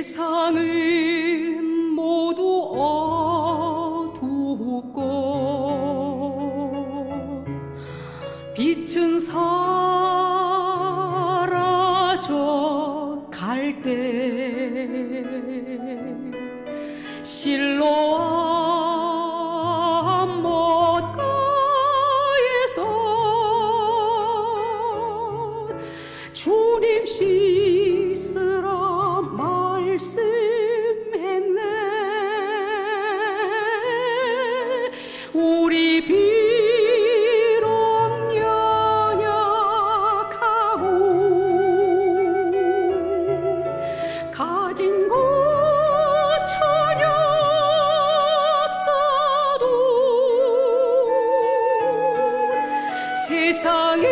세상은 모두 어둡고 빛은 사라져 갈 때 실로암 못가에서 주님 씻으라 말씀했네. 우리 비록 연약하고 가진 것 전혀 없어도 세상에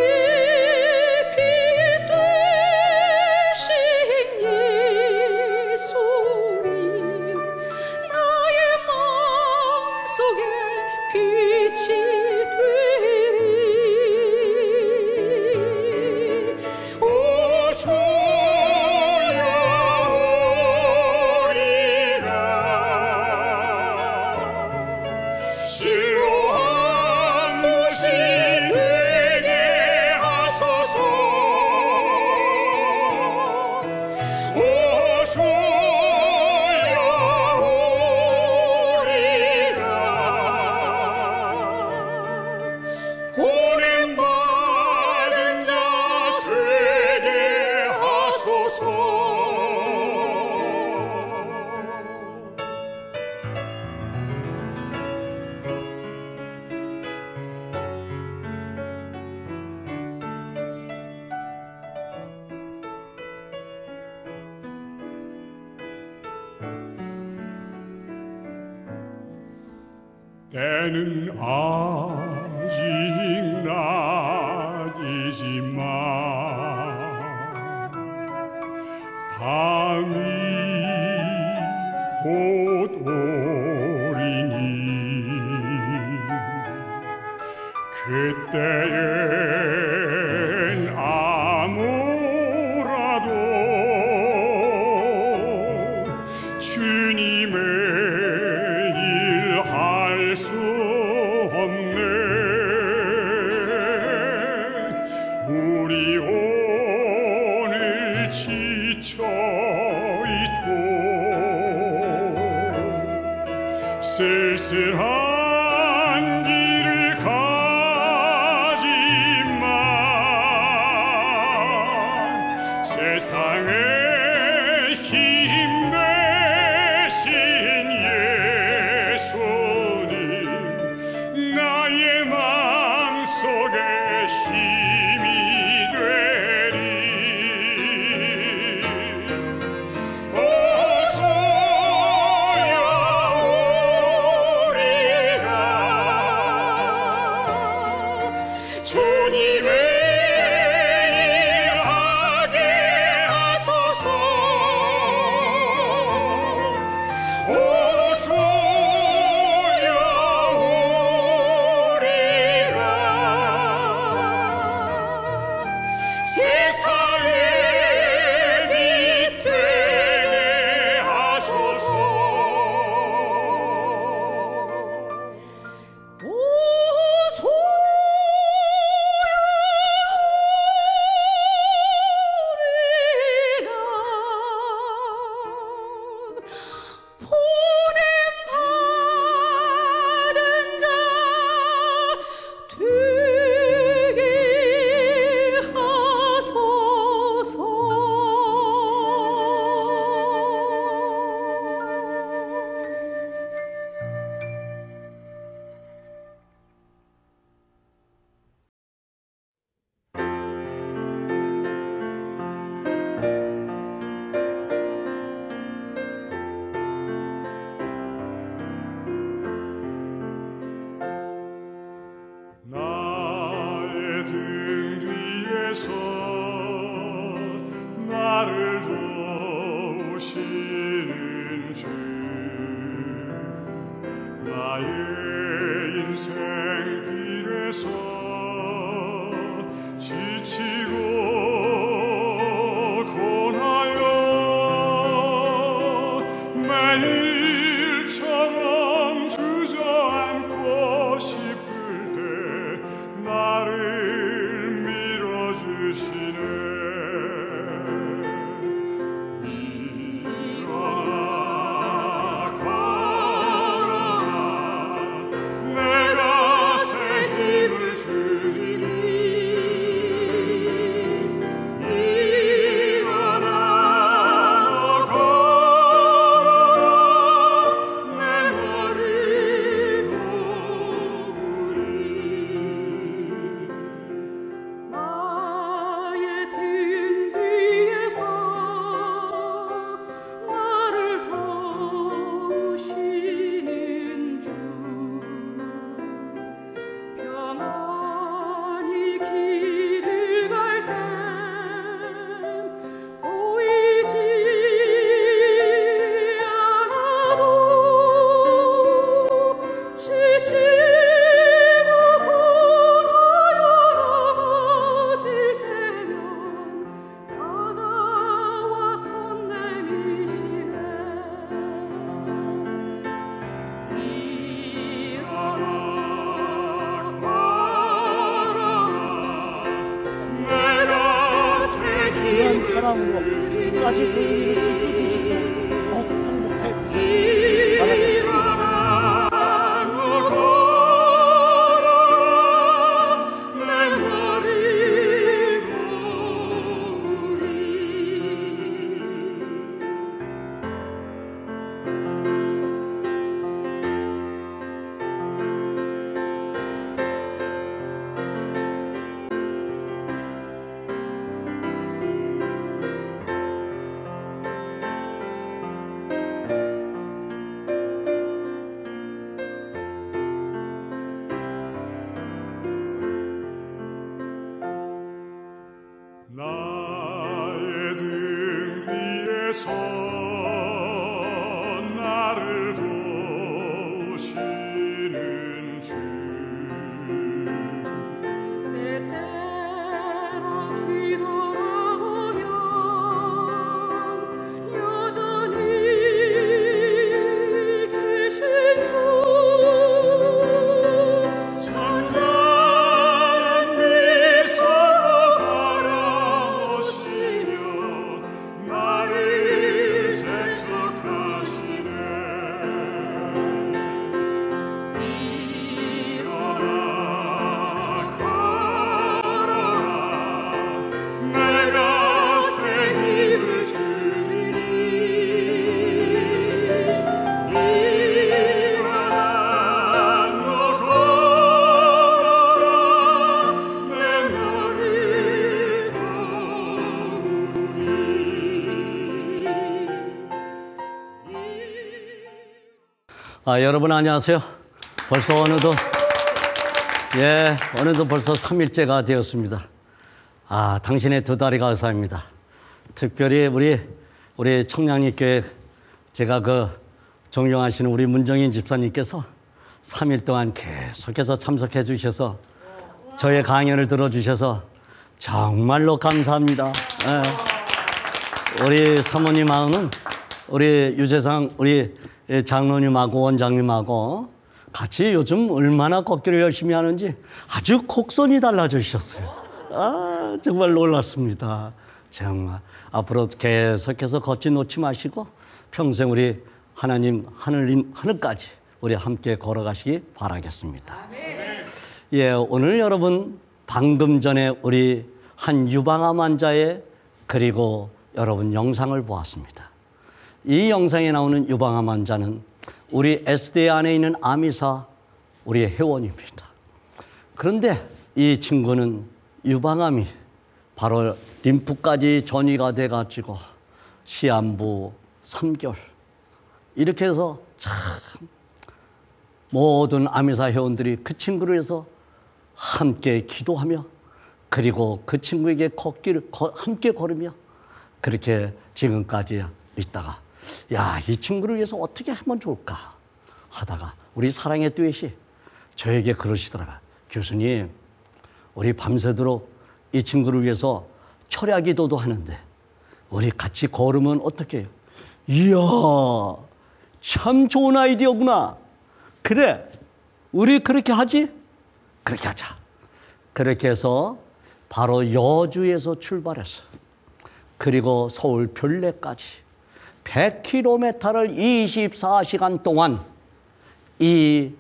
때는 아직 낮이지만 밤이 곧 오리니 그때엔 아무라도 주님의 수 없네. 우리 오늘 지쳐 있고 쓸쓸한 길을 가지만 세상의 힘 대신 나의 마음속에 힘이 되리. 어서야 우리가 매일처럼 주저앉고 싶을 때 나를 밀어주시네. 일어나 걸어라 내가 새 힘을 주리니. 일어나 걸어라 내 나를 도우리. 나의 등 뒤에서 나를 도우시는 주 평안히 길을 갈 땐 보이지 않아도 지치고 고라여 넘어질 때면 다가와 손 내미시네. 일어나 걸어라 내가 새 그런 힘을 사랑으로 끝까지 저희를 지켜주시고 더 행복해 주시길 바라겠습니다. 내 나를 도우리. 나의 등 위에서 나를 도우시는 주. 때때로 뒤돌아보면 여전히 계신 주 잔잔한 미소로 바라보시며 나를 재촉하시네. 일어나 걸어라 내가 새 힘을 주리니. 일어나 너 걸어라 내 나를 도우리. 여러분 안녕하세요. 벌써 어느덧 벌써 3일째가 되었습니다. 당신의 두 다리 감사합니다. 특별히 우리 청량리교회 제가 존경하시는 우리 문정인 집사님께서 3일 동안 계속해서 참석해 주셔서 저의 강연을 들어주셔서 정말로 감사합니다. 우리 사모님하고는 우리 유재상 우리 장로님하고 원장님하고 같이 요즘 얼마나 걷기를 열심히 하는지 아주 곡선이 달라지셨어요. 정말 놀랐습니다. 정말 앞으로 계속해서 걷지 놓지 마시고 평생 우리 하나님 하늘까지 우리 함께 걸어가시기 바라겠습니다. 오늘 여러분 방금 전에 우리 한 유방암 환자의 그리고 여러분 영상을 보았습니다. 이 영상에 나오는 유방암 환자는 우리 SDA 안에 있는 암이사 우리의 회원입니다. 그런데 이 친구는 유방암이 바로 림프까지 전이가 돼가지고 시한부 3개월 이렇게 해서 참 모든 암이사 회원들이 그 친구를 위해서 함께 기도하며 그리고 그 친구에게 걷기를 함께 걸으며 그렇게 지금까지 있다가 이 친구를 위해서 어떻게 하면 좋을까 하다가 우리 사랑의 듀엣이 저에게 그러시더라고요. 교수님, 우리 밤새도록 이 친구를 위해서 철야 기도도 하는데 우리 같이 걸으면 어떻게 해요? 이야, 참 좋은 아이디어구나. 그래, 우리 그렇게 하지? 그렇게 하자. 그렇게 해서 바로 여주에서 출발했어. 그리고 서울 별내까지 100km를 24시간 동안 이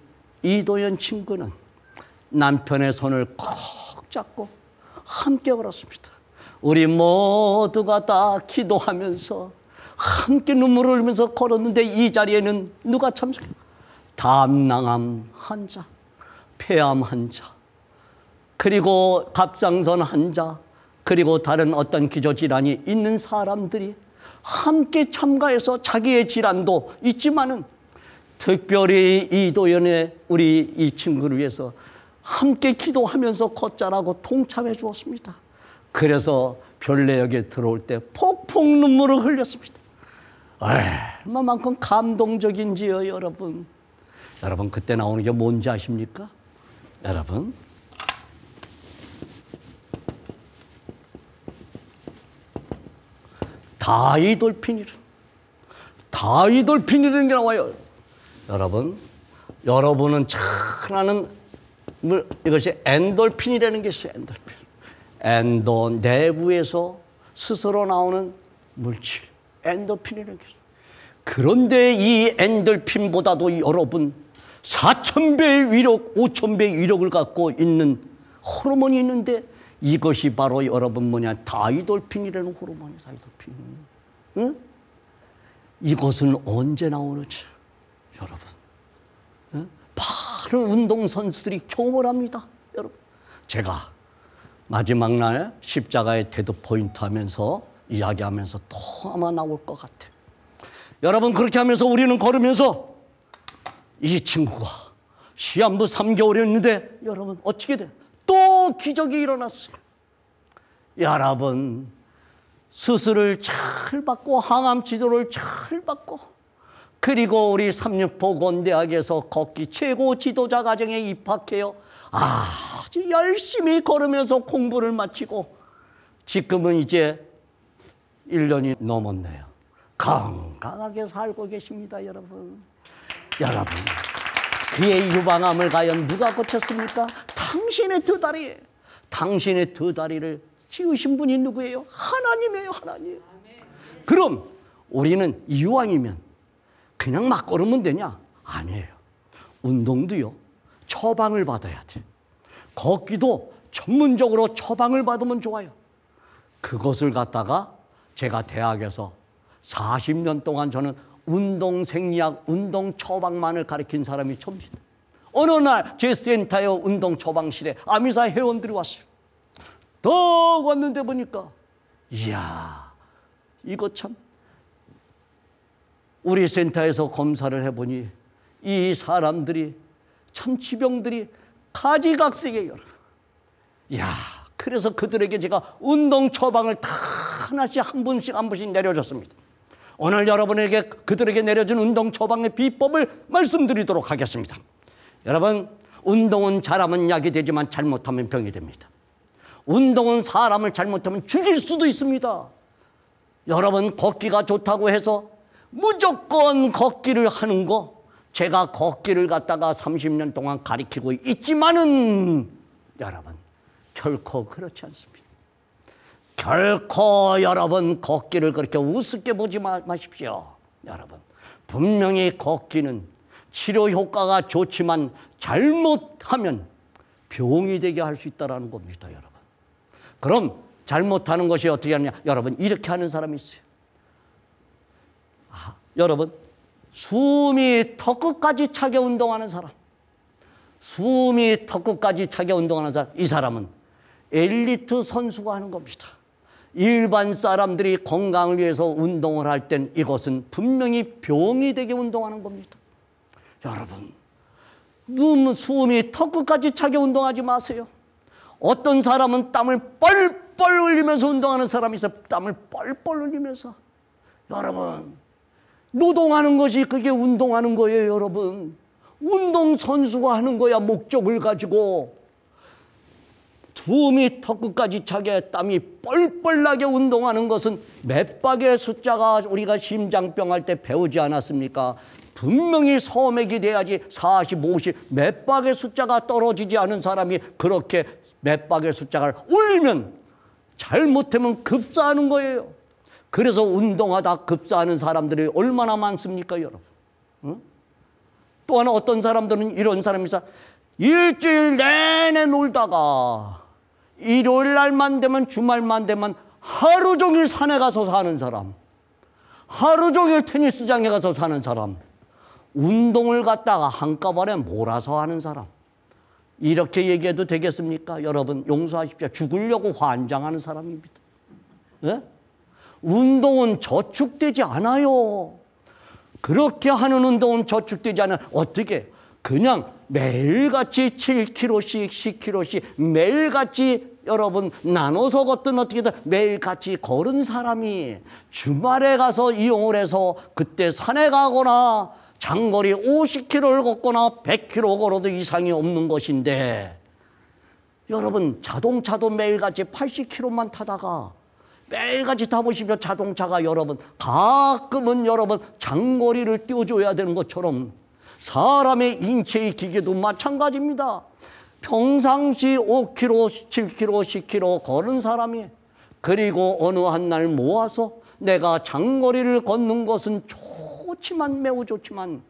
이도현 친구는 남편의 손을 콕 잡고 함께 걸었습니다. 우리 모두가 다 기도하면서 함께 눈물을 흘리면서 걸었는데 이 자리에는 누가 참석해? 담낭암 환자, 폐암 환자, 그리고 갑상선 환자, 그리고 다른 어떤 기저질환이 있는 사람들이 함께 참가해서 자기의 질환도 있지만은 특별히 이도현의 우리 이 친구를 위해서 함께 기도하면서 걷자라고 동참해 주었습니다. 그래서 별내역에 들어올 때 폭풍 눈물을 흘렸습니다. 얼마만큼 감동적인지요, 여러분. 여러분, 그때 나오는 게 뭔지 아십니까? 여러분, 다이돌핀이라는 게 나와요. 여러분, 여러분은 잘 아는 이것이 엔돌핀이라는 게 있어요. 엔돌핀. 내부에서 스스로 나오는 물질, 엔돌핀이라는 게 있어요. 그런데 이 엔돌핀보다도 여러분 4,000배의 위력, 5,000배의 위력을 갖고 있는 호르몬이 있는데 이것이 바로 여러분 다이돌핀이라는 호르몬이에요. 다이돌핀. 응? 이것은 언제 나오는지 여러분, 응? 많은 운동선수들이 경험을 합니다. 여러분, 제가 마지막 날 십자가의 데드 포인트 하면서 이야기하면서 또 아마 나올 것 같아요. 여러분, 그렇게 하면서 우리는 걸으면서 이 친구가 시한부 3개월이었는데 여러분 어떻게 돼? 또 기적이 일어났어요. 여러분, 수술을 잘 받고 항암 치료를 잘 받고 그리고 우리 삼육보건대학에서 걷기 최고 지도자 과정에 입학해요. 아주 열심히 걸으면서 공부를 마치고 지금은 이제 1년이 넘었네요. 건강하게 살고 계십니다, 여러분. 여러분, 그의 유방암을 과연 누가 고쳤습니까? 당신의 두 다리. 당신의 두 다리를 지으신 분이 누구예요? 하나님이에요, 하나님. 그럼 우리는 이왕이면 그냥 막 걸으면 되냐? 아니에요. 운동도요, 처방을 받아야 돼. 걷기도 전문적으로 처방을 받으면 좋아요. 그것을 갖다가 제가 대학에서 40년 동안 저는 운동 생리학, 운동 처방만을 가르친 사람이 처음입니다. 어느 날 제 센터에 운동 처방실에 아미사 회원들이 왔어요. 더 왔는데 보니까 이야, 이거 참, 우리 센터에서 검사를 해보니 이 사람들이 참 지병들이 가지각색이에요. 이야, 그래서 그들에게 제가 운동 처방을 다 하나씩 한 분씩 내려줬습니다. 오늘 여러분에게 그들에게 내려준 운동 처방의 비법을 말씀드리도록 하겠습니다. 여러분, 운동은 잘하면 약이 되지만 잘못하면 병이 됩니다. 운동은 사람을 잘못하면 죽일 수도 있습니다. 여러분, 걷기가 좋다고 해서 무조건 걷기를 하는 거, 제가 걷기를 갖다가 30년 동안 가르치고 있지만은 여러분, 결코 그렇지 않습니다. 결코 여러분 걷기를 그렇게 우습게 보지 마십시오. 여러분, 분명히 걷기는 치료 효과가 좋지만 잘못하면 병이 되게 할 수 있다는 겁니다, 여러분. 그럼 잘못하는 것이 어떻게 하느냐? 여러분, 이렇게 하는 사람이 있어요. 여러분, 숨이 턱끝까지 차게 운동하는 사람, 숨이 턱끝까지 차게 운동하는 사람, 이 사람은 엘리트 선수가 하는 겁니다. 일반 사람들이 건강을 위해서 운동을 할 땐 이것은 분명히 병이 되게 운동하는 겁니다. 여러분, 숨이 턱끝까지 차게 운동하지 마세요. 어떤 사람은 땀을 뻘뻘 흘리면서 운동하는 사람이 있어요. 땀을 뻘뻘 흘리면서. 여러분, 노동하는 것이 그게 운동하는 거예요, 여러분. 운동선수가 하는 거야, 목적을 가지고. 숨이 턱끝까지 차게 땀이 뻘뻘 나게 운동하는 것은 맥박의 숫자가 우리가 심장병 할 때 배우지 않았습니까? 분명히 소맥이 돼야지 40, 50 맥박의 숫자가 떨어지지 않은 사람이 그렇게 맥박의 숫자를 올리면 잘못하면 급사하는 거예요. 그래서 운동하다 급사하는 사람들이 얼마나 많습니까, 여러분? 응? 또 하나 어떤 사람들은 이런 사람이 있어. 일주일 내내 놀다가 일요일 날만 되면 주말만 되면 하루 종일 산에 가서 사는 사람, 하루 종일 테니스장에 가서 사는 사람, 운동을 갖다가 한꺼번에 몰아서 하는 사람, 이렇게 얘기해도 되겠습니까? 여러분 용서하십시오. 죽으려고 환장하는 사람입니다. 네? 운동은 저축되지 않아요. 그렇게 하는 운동은 저축되지 않아요. 어떻게? 그냥 매일같이 7km씩 10km씩 매일같이 여러분 나눠서 걷든 어떻게든 매일같이 걸은 사람이 주말에 가서 이용을 해서 그때 산에 가거나 장거리 50km를 걷거나 100km 걸어도 이상이 없는 것인데, 여러분 자동차도 매일같이 80km만 타다가 매일같이 타보시면 자동차가 여러분 가끔은 여러분 장거리를 띄워줘야 되는 것처럼 사람의 인체의 기계도 마찬가지입니다. 평상시 5km, 7km, 10km 걸은 사람이 그리고 어느 한 날 모아서 내가 장거리를 걷는 것은 좋지만 매우 좋지만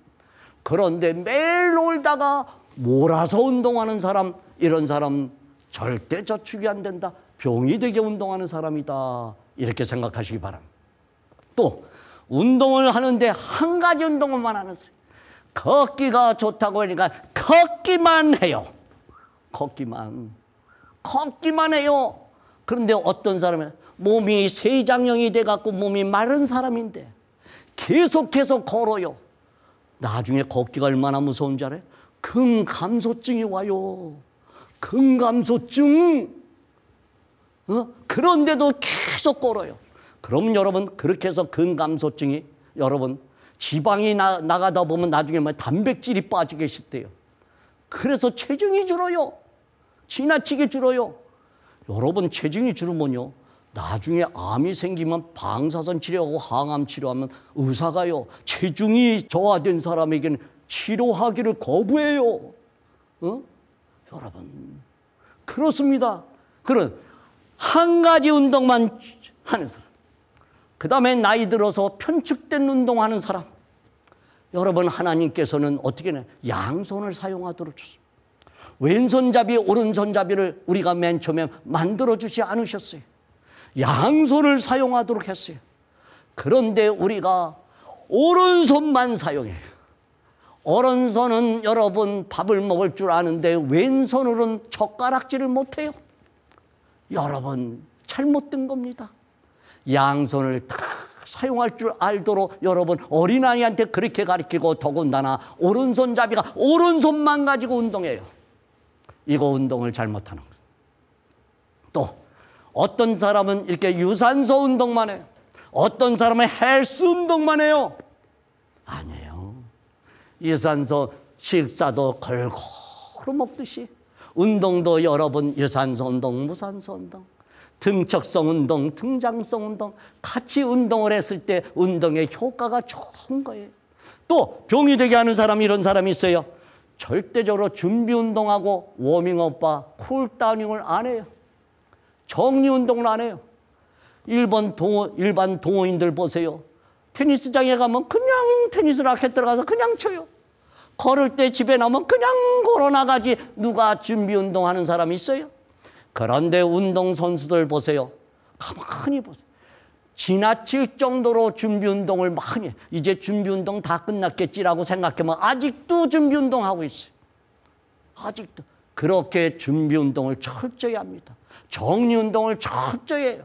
그런데 매일 놀다가 몰아서 운동하는 사람, 이런 사람 절대 저축이 안 된다. 병이 되게 운동하는 사람이다. 이렇게 생각하시기 바랍니다. 또 운동을 하는데 한 가지 운동만 하는 사람. 걷기가 좋다고 하니까 걷기만 해요. 걷기만 해요. 그런데 어떤 사람은 몸이 쇠장형이 돼갖고 몸이 마른 사람인데 계속해서 걸어요. 나중에 걷기가 얼마나 무서운지 알아요? 근감소증이 와요. 근감소증. 그런데도 계속 걸어요. 그럼 여러분 그렇게 해서 근감소증이 여러분 지방이 나가다 보면 나중에 뭐 단백질이 빠지게 싶대요. 그래서 체중이 줄어요. 지나치게 줄어요. 여러분 체중이 줄으면요 나중에 암이 생기면 방사선 치료하고 항암 치료하면 의사가요 체중이 저하된 사람에게는 치료하기를 거부해요. 여러분 그렇습니다. 그런 한 가지 운동만 하는 사람, 그 다음에 나이 들어서 편축된 운동하는 사람, 여러분 하나님께서는 어떻게 해요? 양손을 사용하도록 줬습니다. 왼손잡이 오른손잡이를 우리가 맨 처음에 만들어주지 않으셨어요. 양손을 사용하도록 했어요. 그런데 우리가 오른손만 사용해요. 오른손은 여러분 밥을 먹을 줄 아는데 왼손으로는 젓가락질을 못해요. 여러분 잘못된 겁니다. 양손을 다 사용할 줄 알도록 여러분 어린아이한테 그렇게 가르치고 더군다나 오른손잡이가 오른손만 가지고 운동해요. 이거 운동을 잘못하는 거예요. 또 어떤 사람은 이렇게 유산소 운동만 해요. 어떤 사람은 헬스 운동만 해요. 아니에요. 유산소 식사도 골고루 먹듯이 운동도 여러분 유산소 운동, 무산소 운동, 등척성 운동, 등장성 운동 같이 운동을 했을 때 운동의 효과가 좋은 거예요. 또 병이 되게 하는 사람, 이런 사람이 있어요. 절대적으로 준비 운동하고 워밍업과 쿨다운을 안 해요. 정리 운동을 안 해요. 일반 동호인들 보세요. 테니스장에 가면 그냥 테니스 라켓 들어가서 그냥 쳐요. 걸을 때 집에 나오면 그냥 걸어 나가지 누가 준비 운동하는 사람이 있어요? 그런데 운동선수들 보세요. 가만히 보세요. 지나칠 정도로 준비 운동을 많이 해. 이제 준비 운동 다 끝났겠지라고 생각하면 아직도 준비 운동하고 있어요. 아직도. 그렇게 준비 운동을 철저히 합니다. 정리 운동을 철저히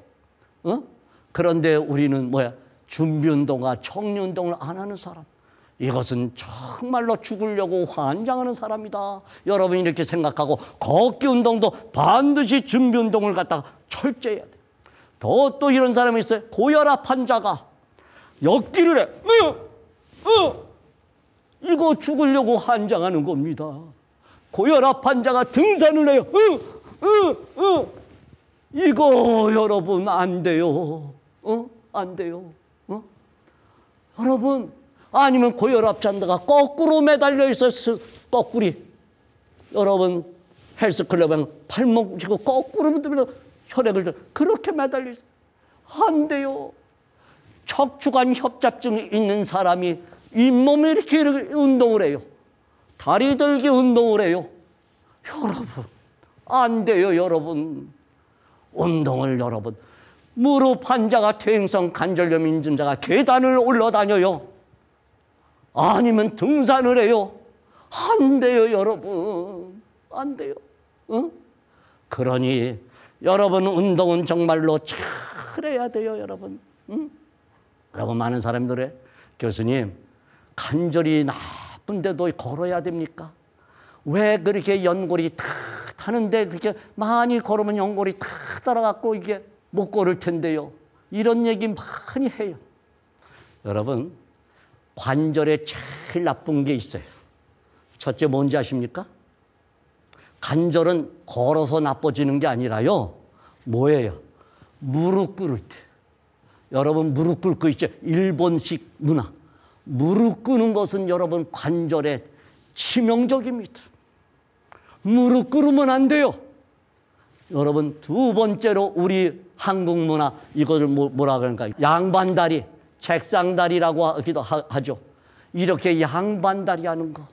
해요. 그런데 우리는 뭐야? 준비 운동과 정리 운동을 안 하는 사람. 이것은 정말로 죽으려고 환장하는 사람이다. 여러분이 이렇게 생각하고 걷기 운동도 반드시 준비 운동을 갖다가 철저히 해야 돼. 또 이런 사람이 있어요. 고혈압 환자가 엮기를 해. 이거 죽으려고 환장하는 겁니다. 고혈압 환자가 등산을 해요. 이거 여러분 안 돼요. 안 돼요. 여러분, 아니면 고혈압자가 거꾸로 매달려 있어서 거꾸리. 여러분 헬스클럽에 팔목 쥐고 거꾸로 매달려 혈액을 그렇게 매달려 있어요. 안 돼요. 척추관 협착증이 있는 사람이 잇몸에 이렇게 운동을 해요. 다리 들기 운동을 해요. 여러분, 안 돼요, 여러분. 운동을 여러분. 무릎 환자가 퇴행성 관절염 있는 자가 계단을 올라다녀요. 아니면 등산을 해요. 안 돼요, 여러분. 안 돼요. 그러니 여러분 운동은 정말로 잘해야 돼요, 여러분. 여러분 많은 사람들의 교수님 관절이 나쁜데도 걸어야 됩니까? 왜 그렇게 연골이 탁 타는데 그렇게 많이 걸으면 연골이 탁 따라갖고 이게 못 걸을 텐데요. 이런 얘기 많이 해요. 여러분 관절에 제일 나쁜 게 있어요. 첫째 뭔지 아십니까? 관절은 걸어서 나빠지는 게 아니라요. 뭐예요? 무릎 꿇을 때. 여러분 무릎 꿇고 있죠? 일본식 문화. 무릎 꿇는 것은 여러분 관절에 치명적입니다. 무릎 꿇으면 안 돼요. 여러분 두 번째로 우리 한국 문화 이것을 뭐라 그러니까 양반다리, 책상다리라고 하기도 하죠. 이렇게 양반다리 하는 거.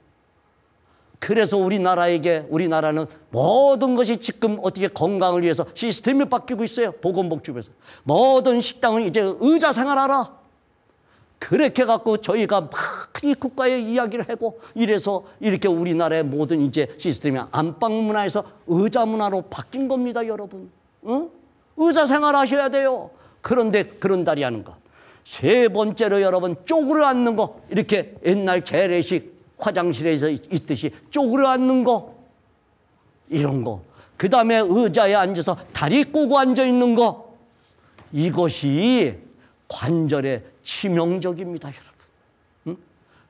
그래서 우리나라는 모든 것이 지금 어떻게 건강을 위해서 시스템이 바뀌고 있어요. 보건복지부에서. 모든 식당은 이제 의자 생활하라. 그렇게 갖고 저희가 막 이 국가에 이야기를 하고 이래서 이렇게 우리나라의 모든 이제 시스템이 안방 문화에서 의자 문화로 바뀐 겁니다, 여러분. 의자 생활하셔야 돼요. 그런데 그런 다리 하는 거. 세 번째로 여러분 쪼그려 앉는 거. 이렇게 옛날 재래식 화장실에서 있듯이 쪼그려 앉는 거. 이런 거. 그 다음에 의자에 앉아서 다리 꼬고 앉아 있는 거. 이것이 관절에 치명적입니다, 여러분.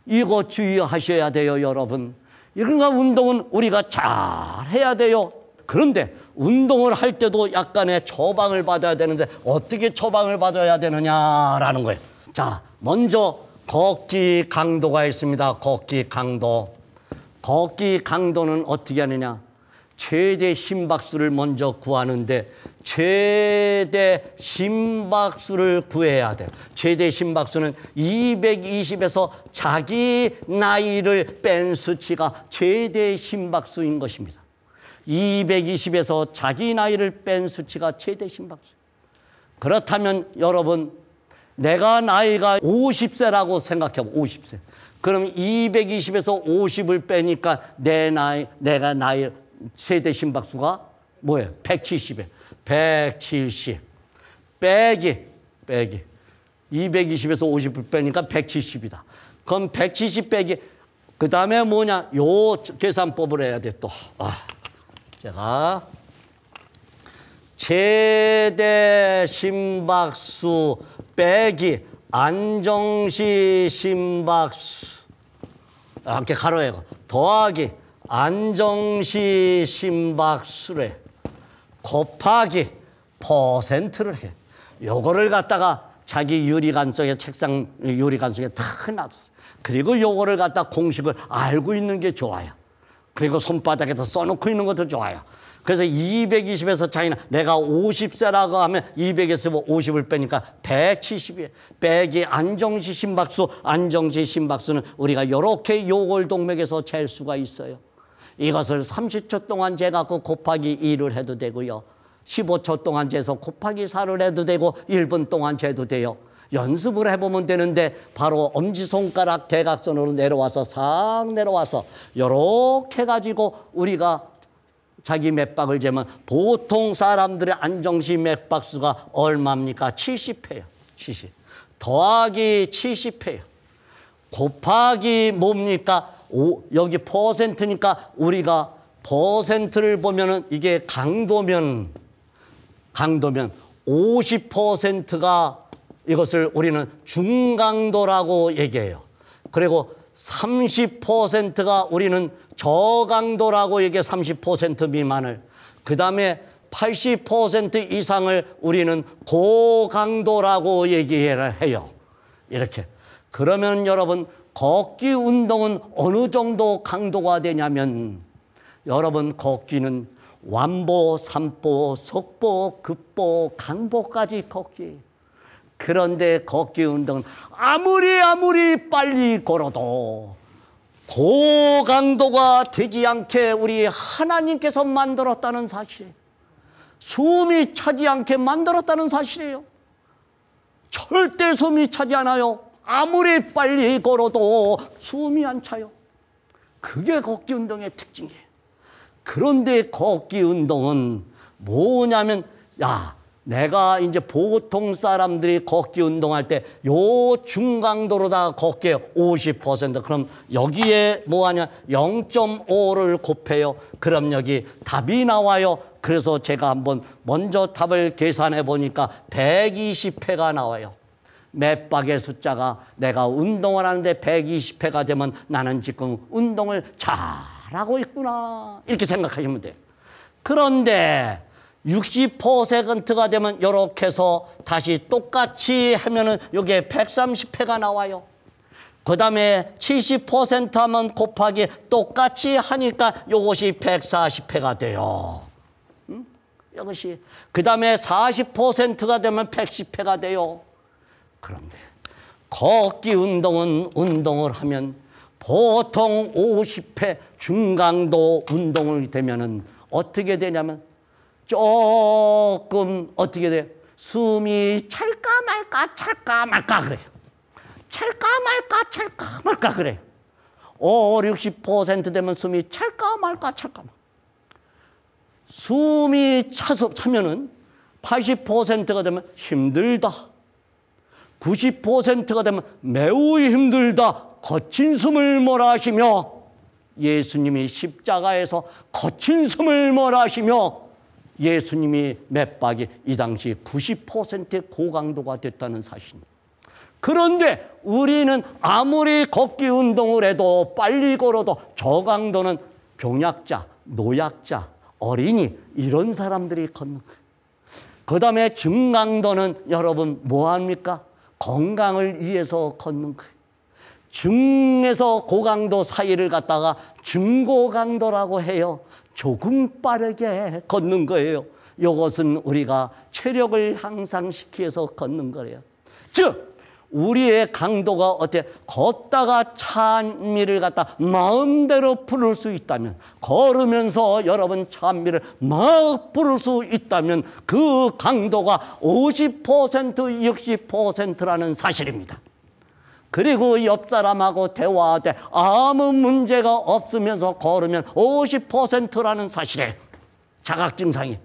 이거 주의하셔야 돼요, 여러분. 그러니까 운동은 우리가 잘 해야 돼요. 그런데 운동을 할 때도 약간의 처방을 받아야 되는데 어떻게 처방을 받아야 되느냐라는 거예요. 자, 먼저 걷기 강도가 있습니다. 걷기 강도. 걷기 강도는 어떻게 하느냐? 최대 심박수를 먼저 구하는데 최대 심박수를 구해야 돼요. 최대 심박수는 220에서 자기 나이를 뺀 수치가 최대 심박수인 것입니다. 220에서 자기 나이를 뺀 수치가 최대 심박수. 그렇다면 여러분 내가 나이가 50세라고 생각해봐. 50세. 그럼 220에서 50을 빼니까 내가 나이 최대 심박수가 뭐예요? 170이에요. 170 빼기 220에서 50을 빼니까 170이다. 그럼 170 빼기 그 다음에 뭐냐? 요 계산법을 해야 돼 또. 제가 최대 심박수 빼기 안정시 심박수 이렇게 가로해요. 더하기 안정시 심박수래 곱하기 퍼센트를 해. 요거를 갖다가 자기 유리관 속에 책상 유리관 속에 탁 놔뒀어요. 그리고 요거를 갖다 공식을 알고 있는 게 좋아요. 그리고 손바닥에다 써놓고 있는 것도 좋아요. 그래서 220에서 차이나 내가 50세라고 하면 200에서 50을 빼니까 170이에요. 빼기 안정시 심박수. 안정시 심박수는 우리가 이렇게 요골동맥에서 잴 수가 있어요. 이것을 30초 동안 재갖고 곱하기 2를 해도 되고요. 15초 동안 재서 곱하기 4를 해도 되고 1분 동안 재도 돼요. 연습을 해보면 되는데 바로 엄지손가락 대각선으로 내려와서 싹 내려와서 이렇게 가지고 우리가 자기 맥박을 재면 보통 사람들의 안정시 맥박수가 얼마입니까? 70회요. 70. 더하기 70회요. 곱하기 뭡니까? 여기 퍼센트니까 우리가 퍼센트를 보면은 이게 강도면 50%가 이것을 우리는 중강도라고 얘기해요. 그리고 30%가 우리는 저강도라고 얘기해. 30% 미만을. 그 다음에 80% 이상을 우리는 고강도라고 얘기를 해요. 이렇게. 그러면 여러분, 걷기 운동은 어느 정도 강도가 되냐면, 여러분, 걷기는 완보, 삼보, 속보, 급보, 강보까지 걷기. 그런데 걷기 운동은 아무리 빨리 걸어도 고강도가 되지 않게 우리 하나님께서 만들었다는 사실이에요. 숨이 차지 않게 만들었다는 사실이에요. 절대 숨이 차지 않아요. 아무리 빨리 걸어도 숨이 안 차요. 그게 걷기 운동의 특징이에요. 그런데 걷기 운동은 뭐냐면, 야, 내가 이제 보통 사람들이 걷기 운동할 때 요 중강도로다 걷게 50%. 그럼 여기에 뭐 하냐? 0.5를 곱해요. 그럼 여기 답이 나와요. 그래서 제가 한번 먼저 답을 계산해 보니까 120회가 나와요. 맷박의 숫자가 내가 운동을 하는데 120회가 되면 나는 지금 운동을 잘하고 있구나. 이렇게 생각하시면 돼요. 그런데 60%가 되면 이렇게 해서 다시 똑같이 하면은 여기에 130회가 나와요. 그 다음에 70% 하면 곱하기 똑같이 하니까 이것이 140회가 돼요. 이것이. 그 다음에 40%가 되면 110회가 돼요. 그런데 걷기 운동은 운동을 하면 보통 50회 중강도 운동을 되면은 어떻게 되냐면 조금 어떻게 돼요? 숨이 찰까 말까 그래요. 찰까 말까 그래요. 60% 되면 숨이 찰까 말까. 숨이 차면은 80%가 되면 힘들다. 90%가 되면 매우 힘들다. 거친 숨을 몰아쉬며 예수님이 십자가에서 거친 숨을 몰아쉬며 예수님이 맷박이 이 당시 90%의 고강도가 됐다는 사실입니다. 그런데 우리는 아무리 걷기 운동을 해도 빨리 걸어도 저강도는 병약자, 노약자, 어린이 이런 사람들이 걷는 거예요. 그 다음에 중강도는 여러분 뭐합니까? 건강을 위해서 걷는 거예요. 중에서 고강도 사이를 갖다가 중고강도라고 해요. 조금 빠르게 걷는 거예요. 이것은 우리가 체력을 향상시키기 위해서 걷는 거예요. 즉 우리의 강도가 어때? 걷다가 찬미를 갖다 마음대로 부를 수 있다면, 걸으면서 여러분 찬미를 막 부를 수 있다면 그 강도가 50%, 60%라는 사실입니다. 그리고 옆 사람하고 대화할 때 아무 문제가 없으면서 걸으면 50%라는 사실이에요. 자각 증상이.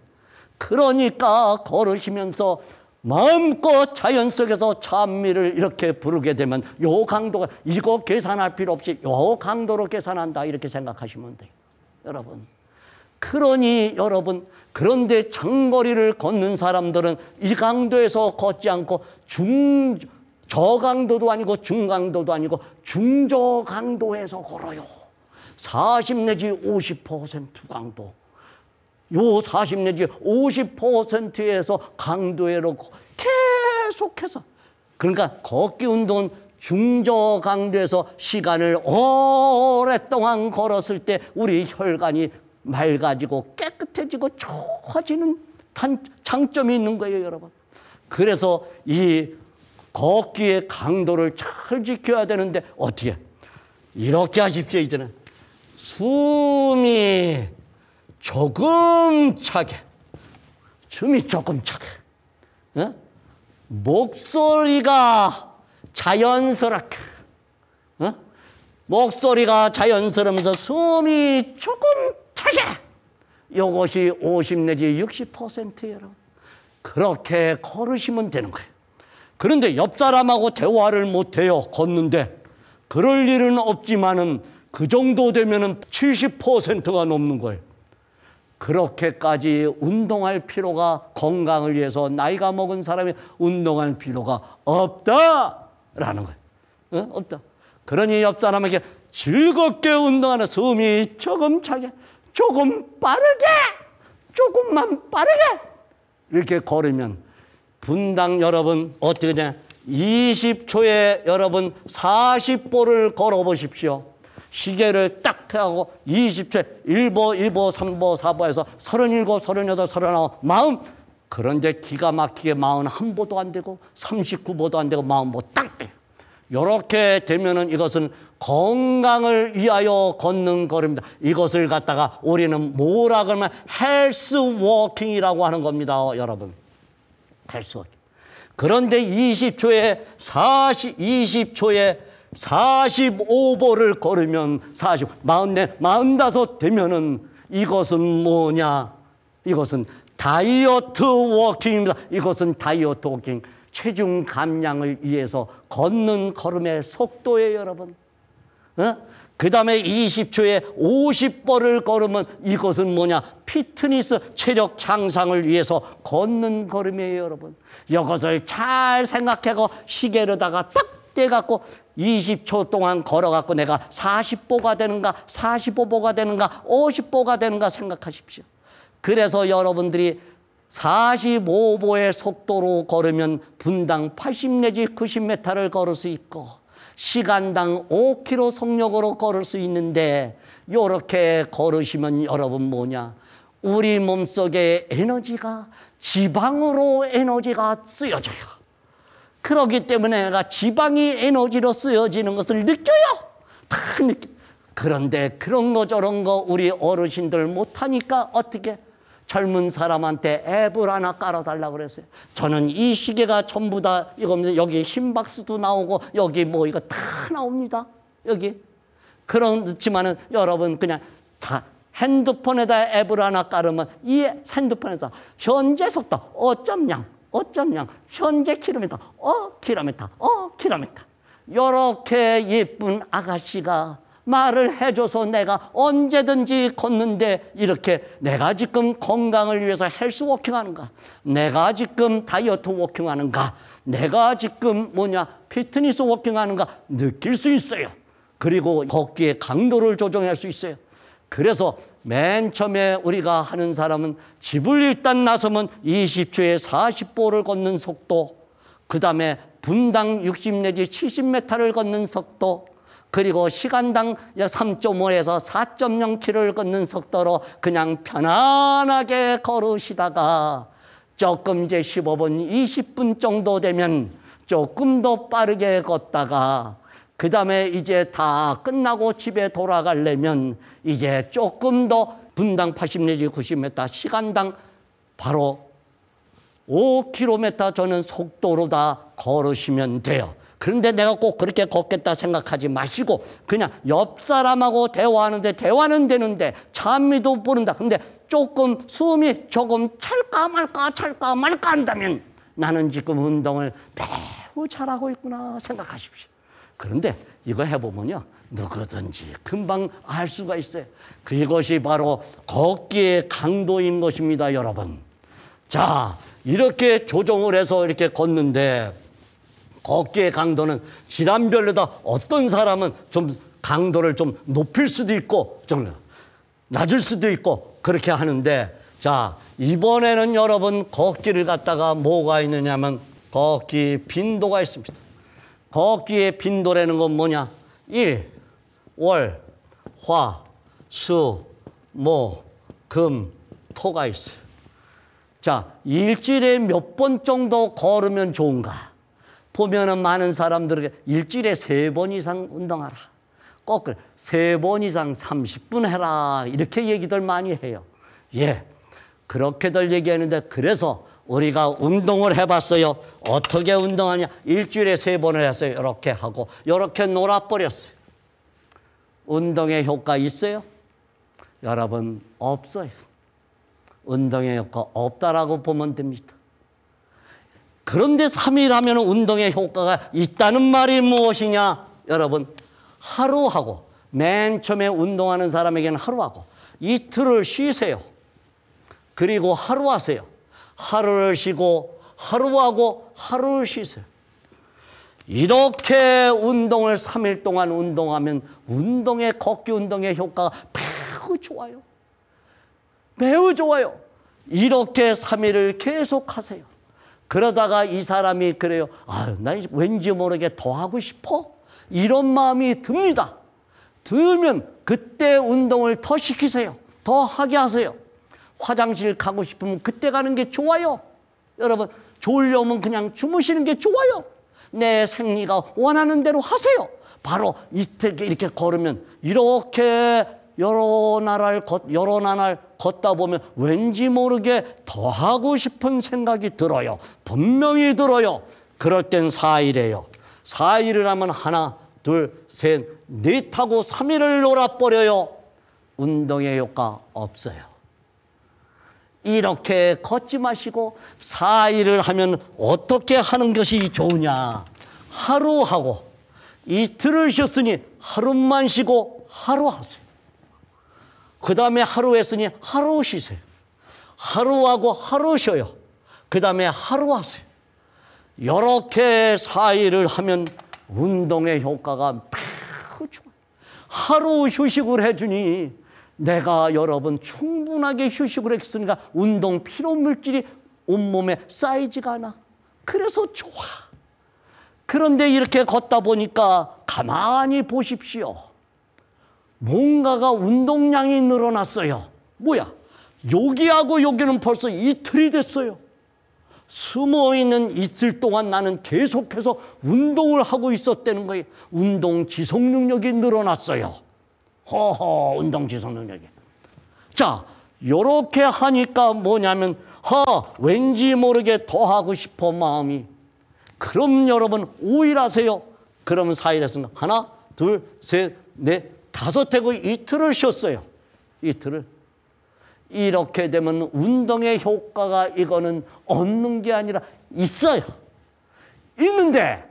그러니까 걸으시면서 마음껏 자연 속에서 찬미를 이렇게 부르게 되면 요 강도가, 이거 계산할 필요 없이 요 강도로 계산한다 이렇게 생각하시면 돼요. 여러분. 그러니 여러분, 그런데 장거리를 걷는 사람들은 이 강도에서 걷지 않고 저강도도 아니고 중강도도 아니고 중저강도에서 걸어요. 40 내지 50% 강도. 요 40 내지 50%에서 강도로 계속해서. 그러니까 걷기 운동은 중저강도에서 시간을 오랫동안 걸었을 때 우리 혈관이 맑아지고 깨끗해지고 좋아지는 장점이 있는 거예요, 여러분. 그래서 이 걷기의 강도를 잘 지켜야 되는데 어떻게? 이렇게 하십시오. 이제는 숨이 조금 차게, 목소리가 자연스럽게, 목소리가 자연스러우면서 숨이 조금 차게, 이것이 50 내지 60%예요. 그렇게 걸으시면 되는 거예요. 그런데 옆 사람하고 대화를 못해요. 걷는데. 그럴 일은 없지만은 그 정도 되면은 70%가 넘는 거예요. 그렇게까지 운동할 필요가, 건강을 위해서 나이가 먹은 사람이 운동할 필요가 없다라는 거예요. 없다. 그러니 옆 사람에게 즐겁게 운동하는, 숨이 조금 차게, 조금 빠르게, 조금만 빠르게 이렇게 걸으면 분당 여러분 어떻게 되냐? 20초에 여러분 40보를 걸어보십시오. 시계를 딱 하고 20초에 1보, 2보, 3보, 4보 해서 37, 38, 39, 40. 그런데 기가 막히게 41보도 안 되고 39보도 안 되고 40보 딱 돼요. 이렇게 되면은 이것은 건강을 위하여 걷는 걸음입니다. 이것을 갖다가 우리는 뭐라 그러면 헬스 워킹이라고 하는 겁니다, 여러분. 헬스 워킹. 그런데 20초에 45보를 걸으면 44, 45 되면은 이것은 뭐냐? 이것은 다이어트 워킹입니다. 이것은 다이어트 워킹. 체중 감량을 위해서 걷는 걸음의 속도예요, 여러분. 그 다음에 20초에 50보를 걸으면 이것은 뭐냐? 피트니스 체력 향상을 위해서 걷는 걸음이에요, 여러분. 이것을 잘 생각하고 시계로다가 딱 떼갖고 20초 동안 걸어갖고 내가 40보가 되는가, 45보가 되는가, 50보가 되는가 생각하십시오. 그래서 여러분들이 45보의 속도로 걸으면 분당 80 내지 90m를 걸을 수 있고 시간당 5km 속력으로 걸을 수 있는데 이렇게 걸으시면 여러분 뭐냐? 우리 몸속의 에너지가 지방으로 에너지가 쓰여져요. 그렇기 때문에 내가 지방이 에너지로 쓰여지는 것을 느껴요. 다 느껴요. 그런데 그런 거 저런 거 우리 어르신들 못하니까 어떻게? 젊은 사람한테 앱을 하나 깔아달라고 그랬어요. 저는 이 시계가 전부 다 이겁니다. 여기 심박수도 나오고 여기 뭐 이거 다 나옵니다. 여기. 그렇지만은 여러분 그냥 다 핸드폰에다 앱을 하나 깔으면 이 핸드폰에서 현재 속도 어점량, 현재 킬로미터, 킬로미터. 이렇게 예쁜 아가씨가 말을 해줘서 내가 언제든지 걷는데 이렇게 내가 지금 건강을 위해서 헬스 워킹하는가, 내가 지금 다이어트 워킹하는가, 내가 지금 뭐냐 피트니스 워킹하는가 느낄 수 있어요. 그리고 걷기의 강도를 조정할 수 있어요. 그래서 맨 처음에 우리가 하는 사람은 집을 일단 나서면 20초에 40보를 걷는 속도, 그 다음에 분당 60 내지 70m를 걷는 속도, 그리고 시간당 3.5에서 4.0km를 걷는 속도로 그냥 편안하게 걸으시다가 조금 이제 15분, 20분 정도 되면 조금 더 빠르게 걷다가 그 다음에 이제 다 끝나고 집에 돌아가려면 이제 조금 더 분당 80 내지 90m 시간당 바로 5km 저는 속도로 다 걸으시면 돼요. 그런데 내가 꼭 그렇게 걷겠다 생각하지 마시고 그냥 옆 사람하고 대화하는데 대화는 되는데 잠이도 부른다. 근데 조금 숨이 조금 찰까 말까 한다면 나는 지금 운동을 매우 잘하고 있구나 생각하십시오. 그런데 이거 해보면요 누구든지 금방 알 수가 있어요. 그것이 바로 걷기의 강도인 것입니다, 여러분. 자, 이렇게 조정을 해서 이렇게 걷는데 걷기의 강도는 질환별로다. 어떤 사람은 좀 강도를 좀 높일 수도 있고 좀 낮을 수도 있고 그렇게 하는데, 자 이번에는 여러분 걷기를 갖다가 뭐가 있느냐면 걷기 빈도가 있습니다. 걷기의 빈도라는 건 뭐냐? 일, 월, 화, 수, 목, 금, 토가 있어요. 자, 일주일에 몇 번 정도 걸으면 좋은가? 보면은 많은 사람들에게 일주일에 3번 이상 운동하라. 거꾸로 3번 이상 30분 해라. 이렇게 얘기들 많이 해요. 예, 그렇게들 얘기하는데 그래서 우리가 운동을 해봤어요. 어떻게 운동하냐? 일주일에 3번을 했어요. 이렇게 하고 이렇게 놀아버렸어요. 운동의 효과 있어요? 여러분 없어요. 운동의 효과 없다라고 보면 됩니다. 그런데 3일 하면 운동의 효과가 있다는 말이 무엇이냐? 여러분 하루하고 맨 처음에 운동하는 사람에게는 하루하고 이틀을 쉬세요. 그리고 하루 하세요. 하루를 쉬고 하루하고 하루를 쉬세요. 이렇게 운동을 3일 동안 운동하면 걷기 운동의 효과가 매우 좋아요. 매우 좋아요. 이렇게 3일을 계속하세요. 그러다가 이 사람이 그래요. 아, 나 왠지 모르게 더 하고 싶어. 이런 마음이 듭니다. 들면 그때 운동을 더 시키세요. 더 하게 하세요. 화장실 가고 싶으면 그때 가는 게 좋아요. 여러분, 졸려면 그냥 주무시는 게 좋아요. 내 생리가 원하는 대로 하세요. 바로 이틀 이렇게 걸으면 이렇게 여러 나라를 걷다 보면 왠지 모르게 더 하고 싶은 생각이 들어요. 분명히 들어요. 그럴 땐 4일이에요. 4일을 하면 하나, 둘, 셋, 넷 하고 3일을 놀아버려요. 운동의 효과 없어요. 이렇게 걷지 마시고 4일을 하면 어떻게 하는 것이 좋으냐. 하루 하고 이틀을 쉬었으니 하루만 쉬고 하루 하세요. 그 다음에 하루 했으니 하루 쉬세요. 하루하고 하루 쉬어요. 그 다음에 하루 하세요. 이렇게 4일을 하면 운동의 효과가 매우 좋아요. 하루 휴식을 해주니 내가 여러분 충분하게 휴식을 했으니까 운동 피로물질이 온몸에 쌓이지가 않아. 그래서 좋아. 그런데 이렇게 걷다 보니까 가만히 보십시오. 뭔가가 운동량이 늘어났어요. 뭐야? 여기하고 여기는 벌써 이틀이 됐어요. 숨어있는 이틀 동안 나는 계속해서 운동을 하고 있었다는 거예요. 운동 지속 능력이 늘어났어요. 허허, 운동 지속 능력이. 자, 요렇게 하니까 뭐냐면 왠지 모르게 더 하고 싶어 마음이. 그럼 여러분 5일 하세요. 그러면 4일 했으니까 하나, 둘, 셋, 넷, 5 되고 이틀을 쉬었어요. 이틀을. 이렇게 되면 운동의 효과가 이거는 없는 게 아니라 있어요. 있는데